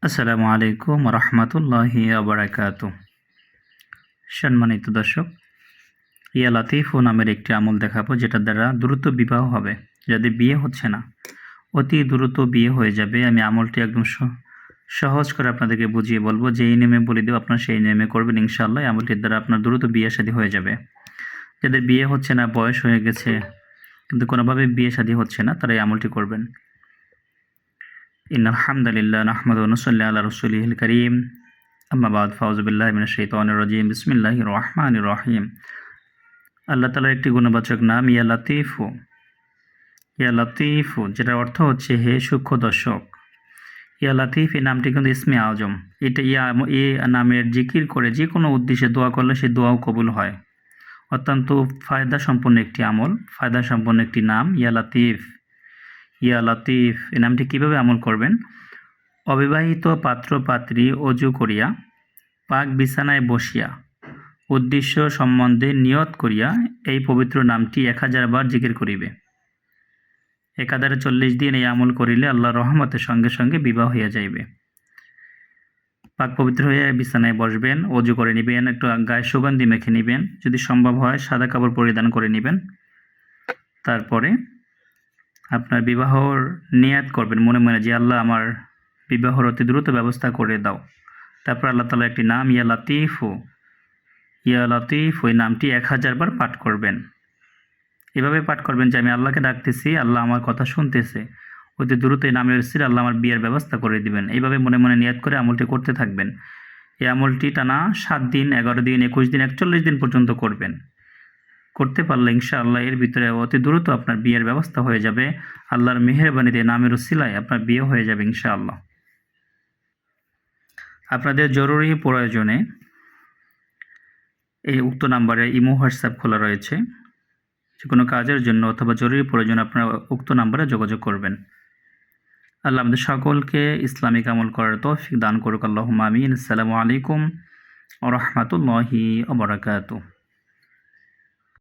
আসসালামু আলাইকুম রহমতুল্লাহি আবরাকাতু। সম্মানিত দর্শক, ইয়া লাতিফু নামের একটি আমল দেখাবো যেটার দ্বারা দ্রুত বিবাহ হবে। যাদের বিয়ে হচ্ছে না, অতি দ্রুত বিয়ে হয়ে যাবে। আমি আমলটি একদম সহজ করে আপনাদেরকে বুঝিয়ে বলবো। যেই নিয়মে বলে দেবো আপনারা সেই নিয়মে করবেন, ইনশাআল্লাহ এই আমলটির দ্বারা আপনার দ্রুত বিয়ে শাদী হয়ে যাবে। যাদের বিয়ে হচ্ছে না, বয়স হয়ে গেছে কিন্তু কোনোভাবে বিয়ে শাদী হচ্ছে না, তারা এই আমলটি করবেন। ইন্নাল হামদালিল্লাহ নাহমাদুহু ওয়া নুসাল্লি আলা রাসূলিহিল কারীম, আম্মা বাদ, ফাউযু বিল্লাহি মিনাশ শাইতানির রাজীম, বিসমিল্লাহির রহমানির রহিম। আল্লাহ তাআলার একটি গুণবাচক নাম ইয়া লাতীফু। ইয়া লাতীফু যেটার অর্থ হচ্ছে হে সূক্ষ্ম দর্শক। ইয়া লাতীফ এই নামটি কিন্তু ইসমে আজম। এটা এই নামের জিকির করে যে কোনো উদ্দেশ্যে দোয়া করলে সেই দোয়াও কবুল হয়। অত্যন্ত ফায়দা সম্পন্ন একটি আমল, ফায়দা সম্পন্ন একটি নাম ইয়া লাতীফ। ইয়া লাতীফ এই নামটি কীভাবে আমল করবেন? অবিবাহিত পাত্র পাত্রী অজু করিয়া পাক বিছানায় বসিয়া উদ্দেশ্য সম্বন্ধে নিয়ত করিয়া এই পবিত্র নামটি 1000 বার জিকির করিবে। একাধারে 40 দিন এই আমল করিলে আল্লাহর রহমতের সঙ্গে সঙ্গে বিবাহ হইয়া যাইবে। পাক পবিত্র হইয়া বিছানায় বসবেন, অজু করে নেবেন, একটু গায়ে সুগন্ধি মেখে নেবেন, যদি সম্ভব হয় সাদা কাপড় পরিধান করে নেবেন। তারপরে আপনার বিবাহর নিয়াত করবেন মনে মনে যে আল্লাহ আমার বিবাহর অতি দ্রুত ব্যবস্থা করে দাও। তারপর আল্লাহ তাআলা একটি নাম ইয়া লাতীফু, ইয়া লাতীফ ওই নামটি 1000 বার পাঠ করবেন। এভাবে পাঠ করবেন যে আমি আল্লাহকে ডাকতেছি, আল্লাহ আমার কথা শুনতেছে, অতি দ্রুত এই নামের উসিলায় আল্লাহ আমার বিয়ের ব্যবস্থা করে দিবেন। এইভাবে মনে মনে নিয়াত করে আমলটি করতে থাকবেন। এই আমলটি টানা 7 দিন, 11 দিন, 21 দিন, 41 দিন পর্যন্ত করবেন। করতে পারলে ইনশাআল্লাহ এর ভিতরে অতি দ্রুত আপনার বিয়ের ব্যবস্থা হয়ে যাবে। আল্লাহর মেহেরবানিতে নামের উসিলায় আপনার বিয়ে হয়ে যাবে ইনশাআল্লাহ। আপনাদের জরুরি প্রয়োজনে এই উক্ত নাম্বারে ইমো হোয়াটসঅ্যাপ খোলা রয়েছে। যে কোনো কাজের জন্য অথবা জরুরি প্রয়োজনে আপনারা উক্ত নাম্বারে যোগাযোগ করবেন। আল্লাহ আমাদের সকলকে ইসলামিক আমল করার তৌফিক দান করুক। আল্লাহুম্মা আমিন। আসসালামু আলাইকুম ওয়া রাহমাতুল্লাহি ওয়া বারাকাতুহু।